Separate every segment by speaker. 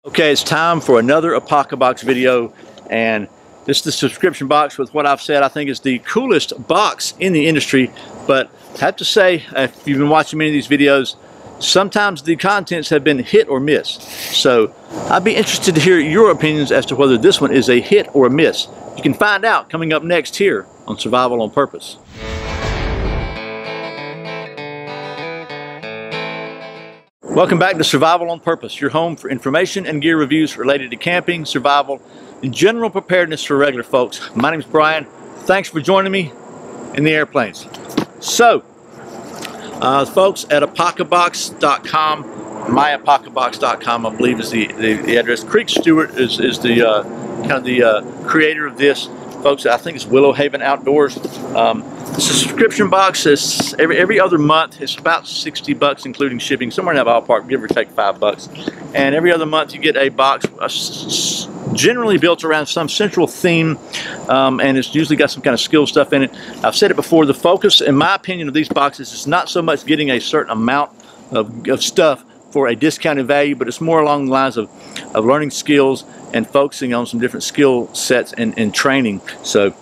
Speaker 1: Okay, it's time for another Apocabox video, and this is the subscription box with what I've said I think is the coolest box in the industry. But I have to say, if you've been watching many of these videos, sometimes the contents have been hit or miss. So I'd be interested to hear your opinions as to whether this one is a hit or a miss. You can find out coming up next here on Survival on Purpose. Welcome back to Survival on Purpose, your home for information and gear reviews related to camping, survival, and general preparedness for regular folks. My name's Brian. Thanks for joining me in the airplanes. So, folks at Apocabox.com, myapocabox.com, I believe is the address. Creek Stewart is the kind of the creator of this. Folks, I think it's Willow Haven Outdoors. It's a subscription box. It's every other month. It's about 60 bucks including shipping, somewhere in that ballpark, give or take $5. And every other month you get a box generally built around some central theme, and it's usually got some kind of skill stuff in it. I've said it before, the focus, in my opinion, of these boxes is not so much getting a certain amount of stuff for a discounted value, but it's more along the lines of learning skills and focusing on some different skill sets and training. So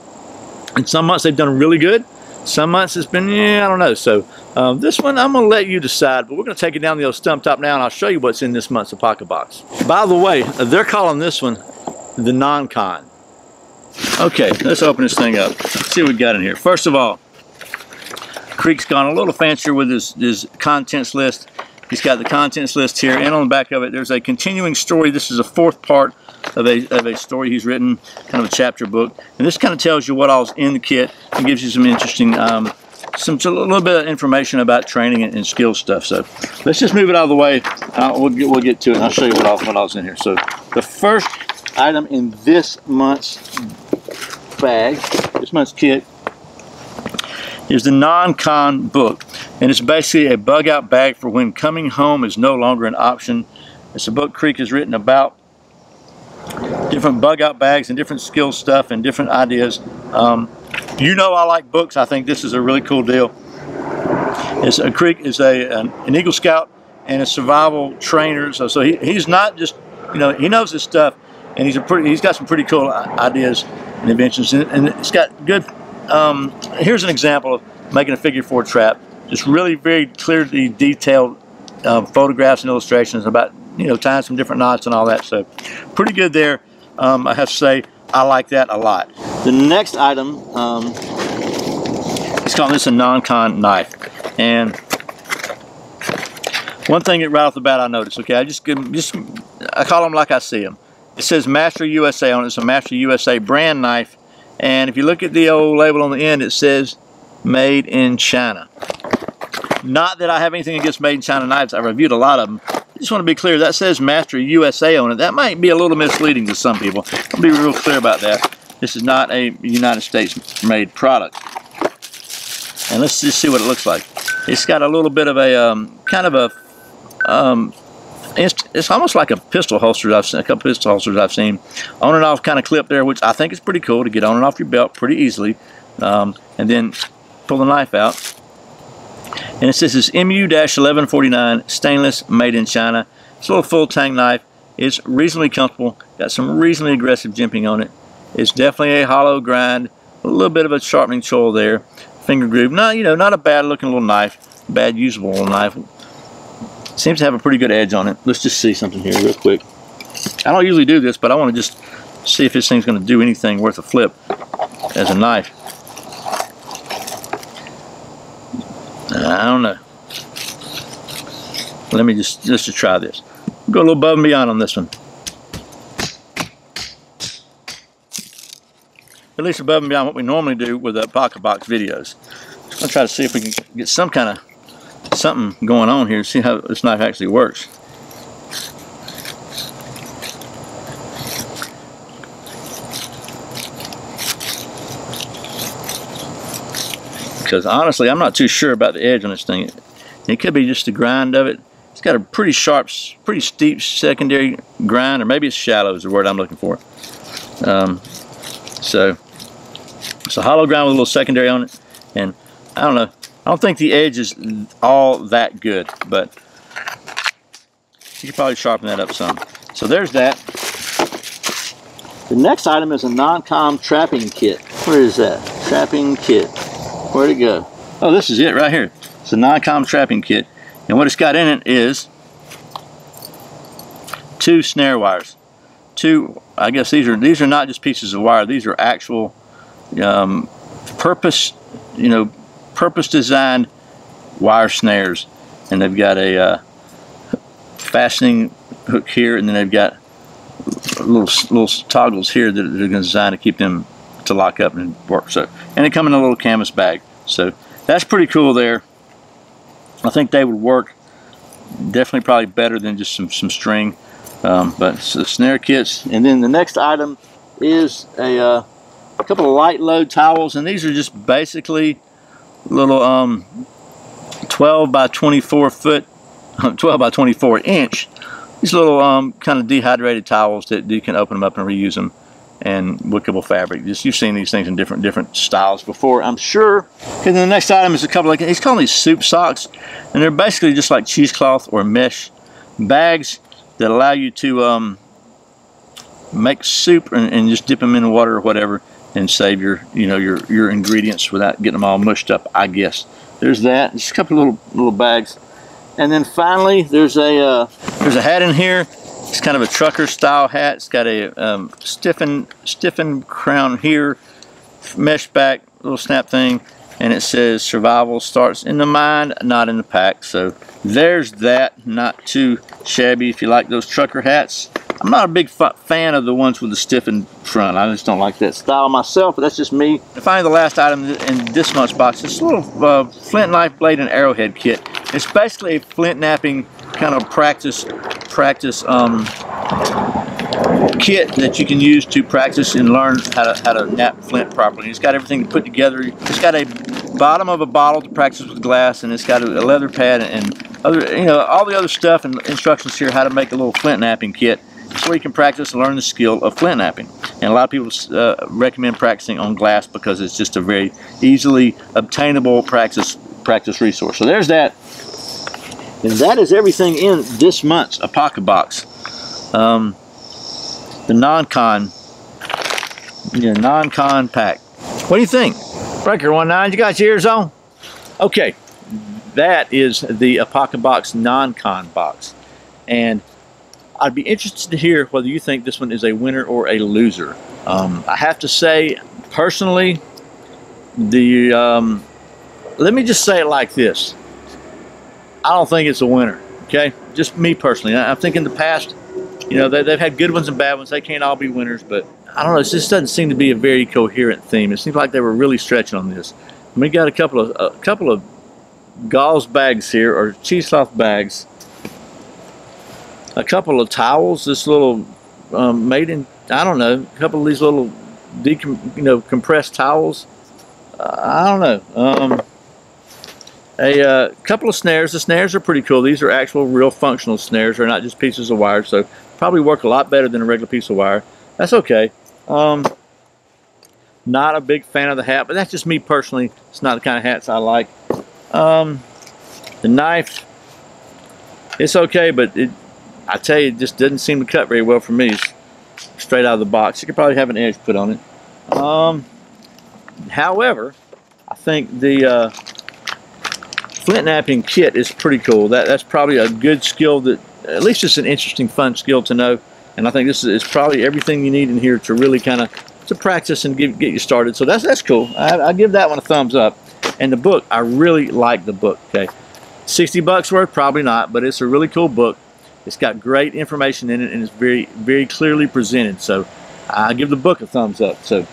Speaker 1: in some months they've done really good. Some months it's been, I don't know. So this one I'm going to let you decide, but we're going to take it down the old stump top now and I'll show you what's in this month's Apocabox. By the way, they're calling this one the NonCon. Okay, let's open this thing up. Let's see what we got in here. First of all, Creek's gone a little fancier with his contents list. He's got the contents list here, and on the back of it there's a continuing story. This is a fourth part of a story he's written, kind of a chapter book, and this kind of tells you what all's in the kit and gives you some interesting, a little bit of information about training and skill stuff. So let's just move it out of the way. We'll get to it, and I'll show you what all's in here. So the first item in this month's bag, this month's kit, is the NonCon book, and it's basically a bug out bag for when coming home is no longer an option. It's a book Creek has written about different bug out bags and different skill stuff and different ideas. You know I like books. I think this is a really cool deal. Creek is an Eagle Scout and a survival trainer, so he's not just, you know, he knows his stuff, and he's got some pretty cool ideas and inventions, and it's got good. Here's an example of making a figure 4 trap. Just really very clearly detailed photographs and illustrations about, you know, tying some different knots and all that. So pretty good there. I have to say I like that a lot. The next item, he's calling this a NonCon knife, and one thing right off the bat I noticed. Okay, I call them like I see them. It says Master USA on it. It's a Master USA brand knife. And if you look at the old label on the end, it says Made in China. Not that I have anything against Made in China knives. I reviewed a lot of them. I just want to be clear, that says Master USA on it. That might be a little misleading to some people. I'll be real clear about that. This is not a United States made product. And let's just see what it looks like. It's got a little bit of a kind of a it's almost like a pistol holster. I've seen a couple pistol holsters I've seen, on and off kind of clip there, which I think is pretty cool to get on and off your belt pretty easily, and then pull the knife out. And it says it's MU-1149 stainless, made in China. It's a little full tang knife. It's reasonably comfortable. Got some reasonably aggressive jimping on it. It's definitely a hollow grind. A little bit of a sharpening choil there. Finger groove. Not, you know, not a bad looking little knife. Bad usable little knife. Seems to have a pretty good edge on it. Let's just see something here real quick. I don't usually do this, but I want to just see if this thing's going to do anything worth a flip as a knife. I don't know. Let me just to try this. Go a little above and beyond on this one. At least above and beyond what we normally do with the Apocabox videos. I'm going to try to see if we can get some kind of something going on here, see how this knife actually works. Because honestly, I'm not too sure about the edge on this thing. It could be just the grind of it. It's got a pretty sharp, pretty steep secondary grind, or maybe it's shallow is the word I'm looking for. So it's a hollow grind with a little secondary on it, and I don't know. I don't think the edge is all that good, but you could probably sharpen that up some. So there's that. The next item is a NonCon trapping kit. Where is that? Trapping kit. Where'd it go? Oh, this is it right here. It's a NonCon trapping kit. And what it's got in it is 2 snare wires. 2, I guess these are not just pieces of wire. These are actual purpose designed wire snares. And they've got a fastening hook here, and then they've got little toggles here that are designed to keep them to lock up and work. So, and they come in a little canvas bag. So that's pretty cool there. I think they would work definitely probably better than just some string. But so snare kits. And then the next item is a couple of light load towels, and these are just basically little 12 by 24 foot, 12 by 24 inch. These little kind of dehydrated towels that you can open them up and reuse them, and wickable fabric. Just you've seen these things in different styles before, I'm sure. And then the next item is a couple of, he's calling these soup socks, and they're basically just like cheesecloth or mesh bags that allow you to make soup and just dip them in the water or whatever, and save your ingredients without getting them all mushed up, I guess. There's that. Just a couple of little bags. And then finally, there's a hat in here. It's kind of a trucker style hat. It's got a stiffened crown here, mesh back, little snap thing, and it says survival starts in the mind, not in the pack. So there's that. Not too shabby if you like those trucker hats. I'm not a big fan of the ones with the stiffened front. I just don't like that style myself, but that's just me. And finally, the last item in this month's box, this little flint knife blade and arrowhead kit. It's basically a flint knapping kind of practice kit that you can use to practice and learn how to knap flint properly. It's got everything put together. It's got a bottom of a bottle to practice with glass, and it's got a leather pad and other, all the other stuff and instructions here how to make a little flint knapping kit. It's where you can practice and learn the skill of flint knapping. And a lot of people recommend practicing on glass because it's just a very easily obtainable practice resource. So there's that. And that is everything in this month's Apocabox. The NonCon pack. What do you think? Breaker 19, you got your ears on? Okay, that is the Apocabox NonCon box. And I'd be interested to hear whether you think this one is a winner or a loser. I have to say, personally, let me just say it like this. I don't think it's a winner, okay? Just me personally. I think in the past, they've had good ones and bad ones. They can't all be winners, but I don't know. It just doesn't seem to be a very coherent theme. It seems like they were really stretching on this. We got a couple of gauze bags here, or cheesecloth bags. A couple of towels, this little made in, I don't know, a couple of these little compressed towels. I don't know. A couple of snares. The snares are pretty cool. These are actual real functional snares. They're not just pieces of wire, so probably work a lot better than a regular piece of wire. That's okay. Not a big fan of the hat, but that's just me personally. It's not the kind of hats I like. The knife, it's okay, but I tell you, it just doesn't seem to cut very well for me. It's straight out of the box. You could probably have an edge put on it. However, I think the flint knapping kit is pretty cool. That's probably a good skill, that at least it's an interesting, fun skill to know. And I think this is probably everything you need in here to really kind of practice and get you started. So that's cool. I give that one a thumbs up. And the book, I really like the book. Okay, $60 worth, probably not, but it's a really cool book. It's got great information in it, and it's very, very clearly presented. So I give the book a thumbs up. So,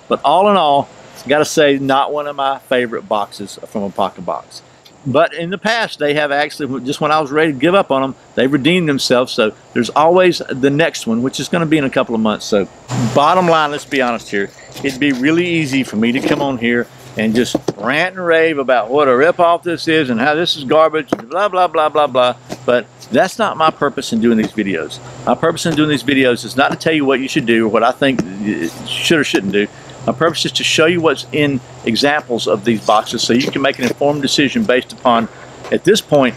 Speaker 1: but all in all, gotta say, not one of my favorite boxes from Apocabox. But in the past, they have actually, just when I was ready to give up on them, they redeemed themselves. So there's always the next one, which is going to be in a couple of months. So bottom line, let's be honest here. It'd be really easy for me to come on here and just rant and rave about what a ripoff this is and how this is garbage, and blah, blah, blah, blah, blah. But that's not my purpose in doing these videos. My purpose in doing these videos is not to tell you what you should do or what I think you should or shouldn't do. My purpose is to show you what's in examples of these boxes so you can make an informed decision based upon, at this point,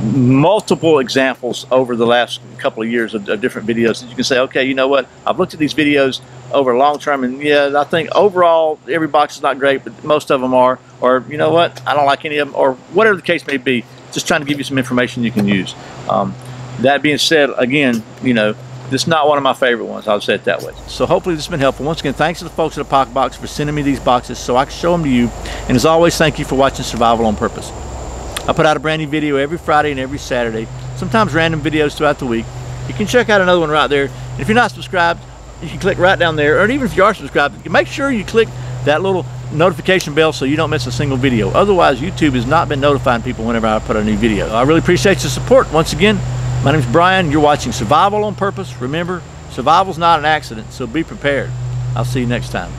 Speaker 1: multiple examples over the last couple of years of different videos that you can say, okay, you know what, I've looked at these videos over long term, and yeah, I think overall every box is not great, but most of them are. Or you know what, I don't like any of them, or whatever the case may be. Just trying to give you some information you can use. That being said, again, you know, this is not one of my favorite ones, I'll say it that way. So hopefully this has been helpful. Once again, thanks to the folks at Apocabox for sending me these boxes so I can show them to you. And as always, thank you for watching Survival on Purpose. I put out a brand new video every Friday and every Saturday, sometimes random videos throughout the week. You can check out another one right there. And if you're not subscribed, you can click right down there. Or even if you are subscribed, make sure you click that little notification bell so you don't miss a single video. Otherwise, YouTube has not been notifying people whenever I put a new video. I really appreciate your support. Once again, my name is Brian. You're watching Survival on Purpose. Remember, survival's not an accident, so be prepared. I'll see you next time.